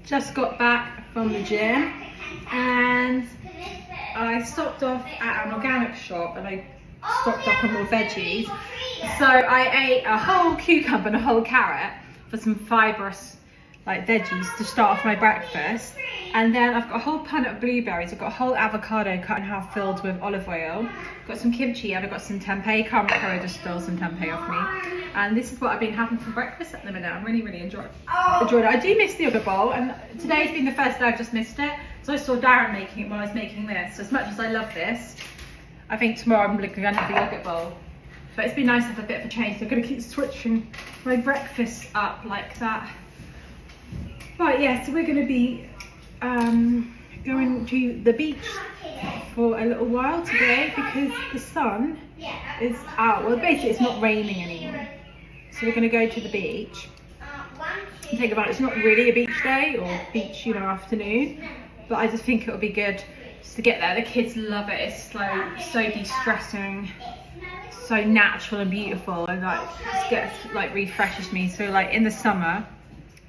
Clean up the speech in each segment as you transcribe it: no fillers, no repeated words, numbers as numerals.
just got back from the gym and I stopped off at an organic shop and I stocked up on more veggies. So I ate a whole cucumber and a whole carrot for some fibrous like veggies to start off my breakfast. And then I've got a whole punnet of blueberries. I've got a whole avocado cut in half filled with olive oil. Got some kimchi and I've got some tempeh. Can't remember just stole some tempeh off me. And this is what I've been having for breakfast at the minute. I'm really enjoying it. I do miss the yogurt bowl, and today's been the first day I've just missed it. So I saw Darren making it while I was making this. As much as I love this, I think tomorrow I'm going to have the yogurt bowl. But it's been nice to have a bit of a change. So I'm going to keep switching my breakfast up like that. Right, yeah, so we're going to be going to the beach for a little while today because the sun is out. Well, basically it's not raining anymore. So we're going to go to the beach and think about it. It's not really a beach day or beach, afternoon, but I just think it'll be good just to get there. The kids love it. It's so de-stressing, so natural and beautiful, and refreshes me. So in the summer,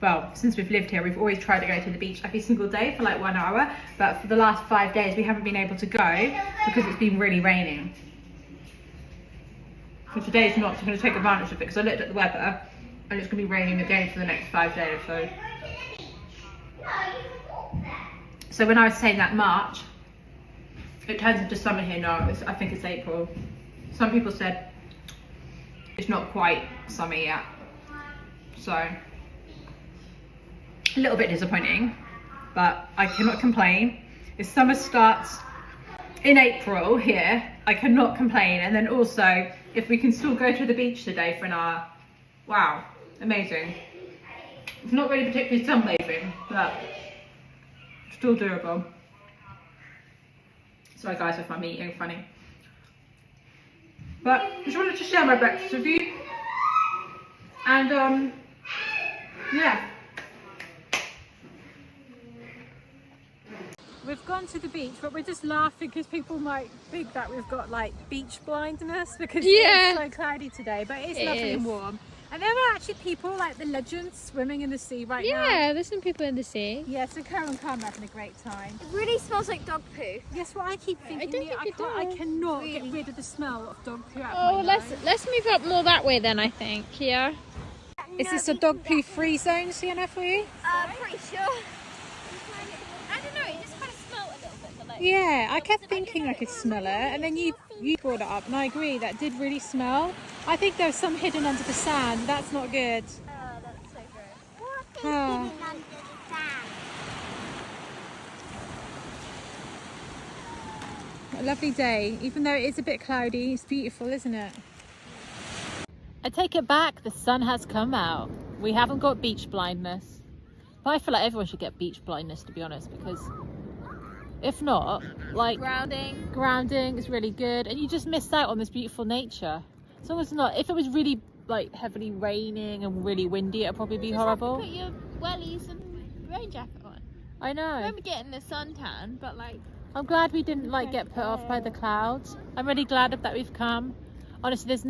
well, since we've lived here, we've always tried to go to the beach every single day for 1 hour, but for the last 5 days we haven't been able to go because it's been really raining. So today's not, so I'm going to take advantage of it because I looked at the weather and it's going to be raining again for the next 5 days. So when I was saying that March, it turns into summer here now. I think it's April. Some people said it's not quite summer yet. So a little bit disappointing, but I cannot complain. If summer starts in April here, I cannot complain. And then also, if we can still go to the beach today for an hour, wow, amazing. It's not really particularly sunbathing, but still doable. Sorry guys if I'm eating funny. But I just wanted to share my breakfast with you. And yeah. We've gone to the beach, but we're just laughing because people might think that we've got beach blindness because it's so cloudy today, but it's lovely and warm. And there are actually people the legends swimming in the sea right now. Yeah, there's some people in the sea. Yeah, so Karen and Carm are having a great time. It really smells like dog poo. Yes, what I keep thinking, I cannot get rid of the smell of dog poo out Oh, of my nose. let's move up more that way then, I think. Yeah. Is this a dog poo free zone, Sienna, for you? Pretty sure. I don't know, it just kind of smelled a little bit. Yeah, I kept thinking I could smell it, and then you brought it up, and I agree, that did really smell. I think there's some hidden under the sand. That's not good. Oh, that's so gross. What's Ah. hidden under the sand? A lovely day, even though it is a bit cloudy. It's beautiful, isn't it? I take it back, the sun has come out. We haven't got beach blindness. But I feel like everyone should get beach blindness, to be honest, because if not, grounding is really good, and you just miss out on this beautiful nature. As long as not, if it was really heavily raining and really windy, it'd probably be horrible. Put your wellies and rain jacket on. I know. I remember getting the suntan, but I'm glad we didn't get put off by the clouds. I'm really glad that we've come. Honestly, there's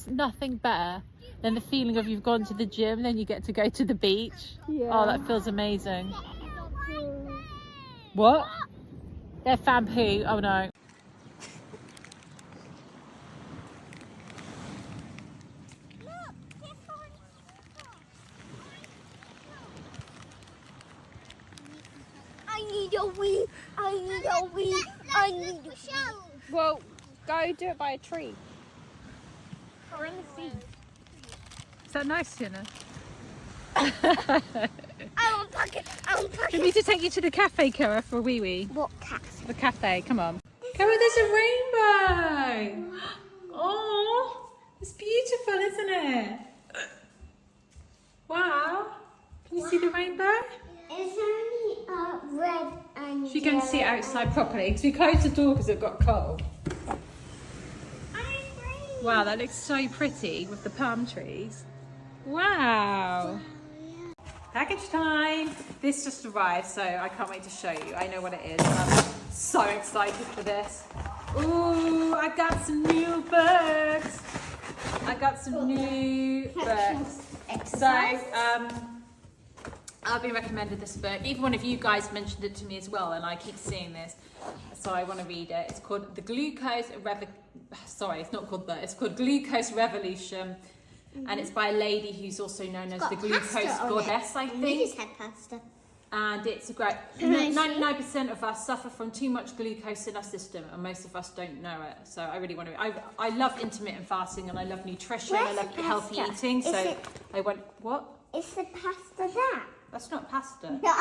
nothing better than the feeling of you've gone to the gym, then you get to go to the beach. Yeah. Oh, that feels amazing. What? They're fan poo. Oh no. I need a wee. I need a wee. I need a show. well, go do it by a tree. Or in the sea. Is that nice, Sienna? I want bucket. I want bucket. We need to take you to the cafe, Kara, for a wee wee. What cafe? The cafe, come on. Kara, there's a rainbow. Oh, it's beautiful, isn't it? Wow. Can you see the rainbow? It's only red and You can see it outside properly because we closed the door because it got cold. Wow, that looks so pretty with the palm trees. Wow. Package time. This just arrived, so I can't wait to show you. I know what it is. I'm so excited for this. Ooh, I got some new books. I've been recommended this book. Even one of you guys mentioned it to me as well, and I keep seeing this, so I want to read it. It's called Sorry, it's not called that. It's called Glucose Revolution, and it's by a lady who's also known as the Glucose Goddess, I think. We just had pasta. And it's a great. 99% of us suffer from too much glucose in our system, and most of us don't know it. So I really want to. I love intermittent fasting, and I love nutrition. I love healthy eating. So I want what? Is the pasta that? That's not pasta. No,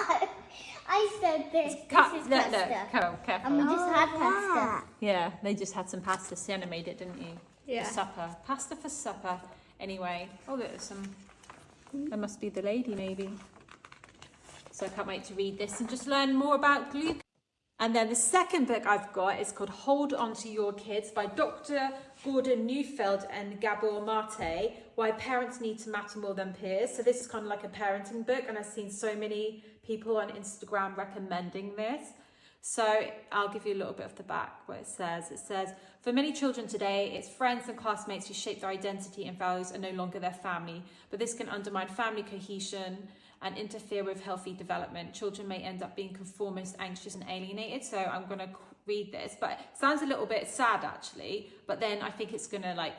I said this. This is pasta. No, Carol, careful. And we just had pasta. Yeah, they just had some pasta. Sienna made it, didn't you? Yeah. For supper. Pasta for supper. Anyway, oh, there's some. That must be the lady, maybe. So I can't wait to read this and just learn more about glucose. And then the second book I've got is called Hold On To Your Kids by Dr. Gordon Neufeld and Gabor Mate, Why Parents Need to Matter More Than Peers. So this is kind of like a parenting book, and I've seen so many people on Instagram recommending this. So I'll give you a little bit of the back where it says, for many children today, it's friends and classmates who shape their identity and values are no longer their family, but this can undermine family cohesion and interfere with healthy development. Children may end up being conformist, anxious and alienated. So I'm going to read this, but it sounds a little bit sad actually, but then I think it's going to like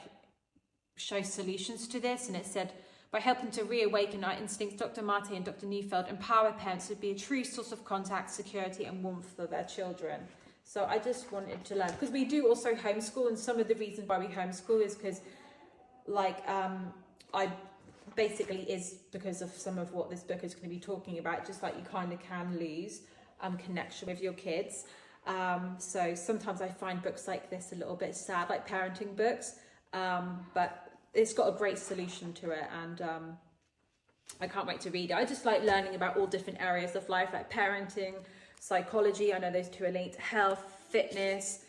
show solutions to this. And it said, by helping to reawaken our instincts, Dr. Mate and Dr. Neufeld empower parents to be a true source of contact, security and warmth for their children. So I just wanted to learn, because we do also homeschool, and some of the reasons why we homeschool is because basically is because of some of what this book is going to be talking about, just like you kind of can lose connection with your kids. So sometimes I find books like this a little bit sad, like parenting books, but it's got a great solution to it, and I can't wait to read it. I just like learning about all different areas of life, like parenting, psychology, I know those two are linked, health, fitness,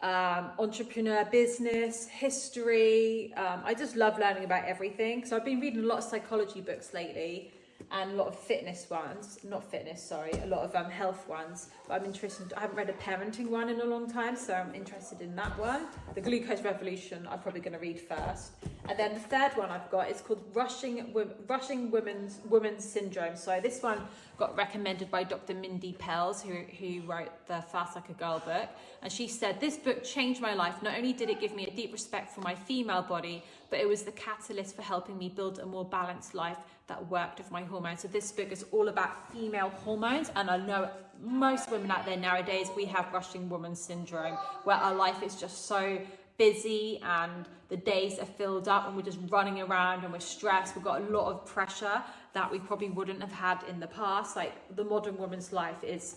entrepreneur, business, history. I just love learning about everything. So I've been reading a lot of psychology books lately, and a lot of a lot of health ones. But I'm interested. I haven't read a parenting one in a long time, so I'm interested in that one. The Glucose Revolution, I'm probably going to read first. And then the third one I've got is called Rushing Women's Syndrome. So this one got recommended by Dr. Mindy Pels, who wrote the Fast Like a Girl book. And she said, this book changed my life. Not only did it give me a deep respect for my female body, but it was the catalyst for helping me build a more balanced life that worked with my hormones. So this book is all about female hormones, and I know most women out there nowadays, we have rushing woman syndrome, where our life is just so busy and the days are filled up and we're just running around and we're stressed. We've got a lot of pressure that we probably wouldn't have had in the past. Like the modern woman's life is,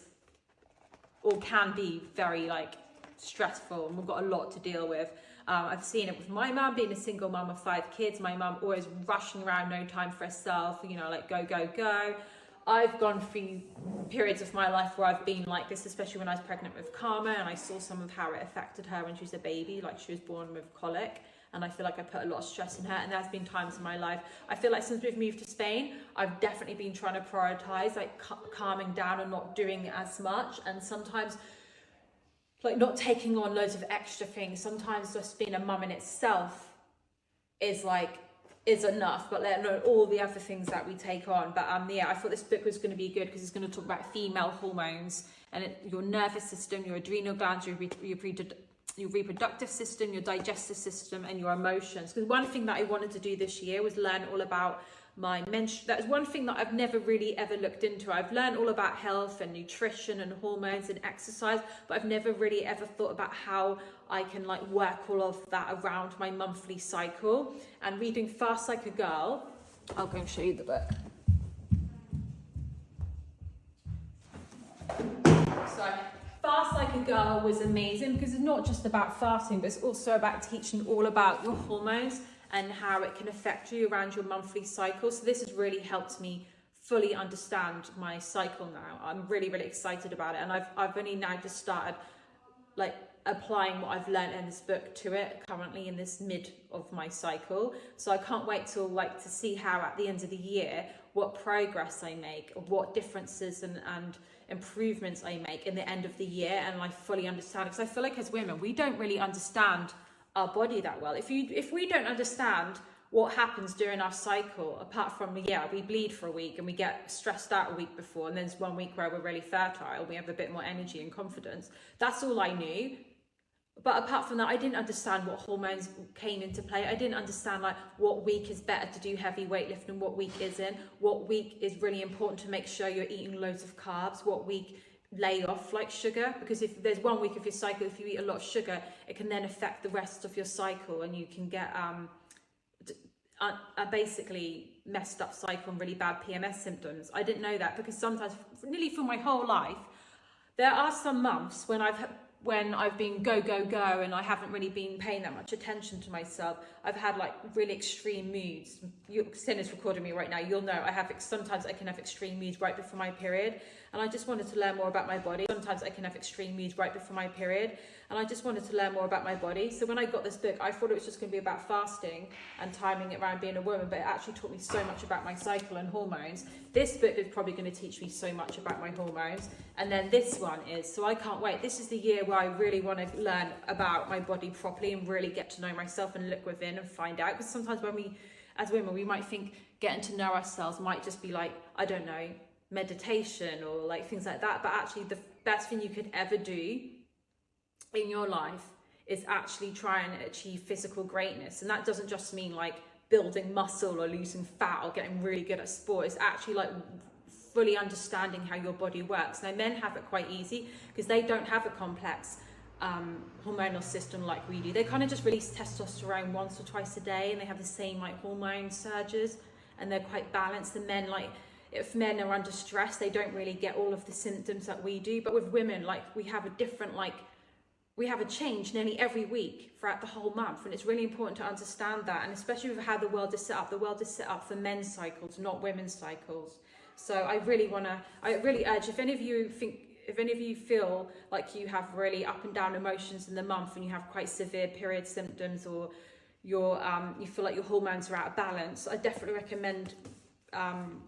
or can be, very like stressful, and we've got a lot to deal with. I've seen it with my mum, being a single mum of 5 kids. My mum always rushing around, no time for herself, you know, like go, go, go. I've gone through periods of my life where I've been like this, especially when I was pregnant with Karma, and I saw some of how it affected her when she was a baby, like she was born with colic, and I feel like I put a lot of stress in her. And there's been times in my life, I feel like since we've moved to Spain, I've definitely been trying to prioritize like calming down and not doing as much, and sometimes like not taking on loads of extra things. Sometimes just being a mum in itself is enough, but let alone all the other things that we take on. But yeah, I thought this book was going to be good because it's going to talk about female hormones and your nervous system, your adrenal glands, your reproductive system, your digestive system, and your emotions. Because one thing that I wanted to do this year was learn all about my menstrual. That's one thing that I've never really ever looked into. I've learned all about health and nutrition and hormones and exercise, but I've never really ever thought about how I can like work all of that around my monthly cycle. And reading Fast Like a Girl, I'll go and show you the book. So Fast Like a Girl was amazing because it's not just about fasting, but it's also about teaching all about your hormones and how it can affect you around your monthly cycle. So this has really helped me fully understand my cycle now. I'm really, really excited about it. And I've only now just started like applying what I've learned in this book to it currently in this mid of my cycle. So I can't wait till like to see how at the end of the year, what progress I make, or what differences and improvements I make in the end of the year. And I fully understand, because I feel like as women, we don't really understand our body that well. If we don't understand what happens during our cycle, apart from, yeah, we bleed for a week and we get stressed out a week before, and there's 1 week where we're really fertile, we have a bit more energy and confidence. That's all I knew. But apart from that, I didn't understand what hormones came into play. I didn't understand like what week is better to do heavy weightlifting and what week isn't. What week is really important to make sure you're eating loads of carbs. What week lay off like sugar, because if there's 1 week of your cycle, if you eat a lot of sugar, it can then affect the rest of your cycle, and you can get a basically messed up cycle and really bad PMS symptoms. I didn't know that, because sometimes, nearly for my whole life, there are some months when I've been go and I haven't really been paying that much attention to myself. I've had like really extreme moods. Sinner's recording me right now, you'll know sometimes I can have extreme moods right before my period, and I just wanted to learn more about my body. Sometimes I can have extreme moods right before my period, and I just wanted to learn more about my body. So when I got this book, I thought it was just going to be about fasting and timing it around being a woman, but it actually taught me so much about my cycle and hormones. This book is probably going to teach me so much about my hormones, and then this one is, so I can't wait. This is the year where I really want to learn about my body properly and really get to know myself and look within and find out, because sometimes when we, as women, we might think getting to know ourselves might just be like, I don't know, meditation or like things like that, but actually the best thing you could ever do in your life is actually try and achieve physical greatness. And that doesn't just mean like building muscle or losing fat or getting really good at sport. It's actually like fully understanding how your body works. Now, men have it quite easy because they don't have a complex hormonal system like we do. They kind of just release testosterone once or twice a day, and they have the same like hormone surges, and they're quite balanced. And men, like, if men are under stress, they don't really get all of the symptoms that we do. But with women, like, we have a different, like, we have a change nearly every week throughout the whole month, and it's really important to understand that. And especially with how the world is set up for men's cycles, not women's cycles. So I really urge, if any of you feel like you have really up and down emotions in the month, and you have quite severe period symptoms, or you feel like your hormones are out of balance, I definitely recommend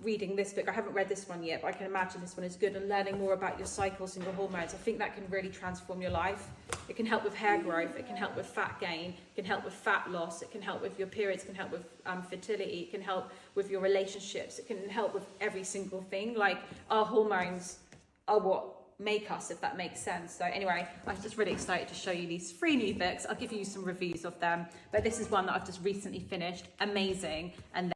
reading this book. I haven't read this one yet, but I can imagine this one is good, and learning more about your cycles and your hormones. I think that can really transform your life. It can help with hair growth, it can help with fat gain, it can help with fat loss, it can help with your periods, it can help with fertility, it can help with your relationships, it can help with every single thing. Like, our hormones are what make us, if that makes sense. So anyway, I'm just really excited to show you these 3 new books. I'll give you some reviews of them, but this is one that I've just recently finished. Amazing. And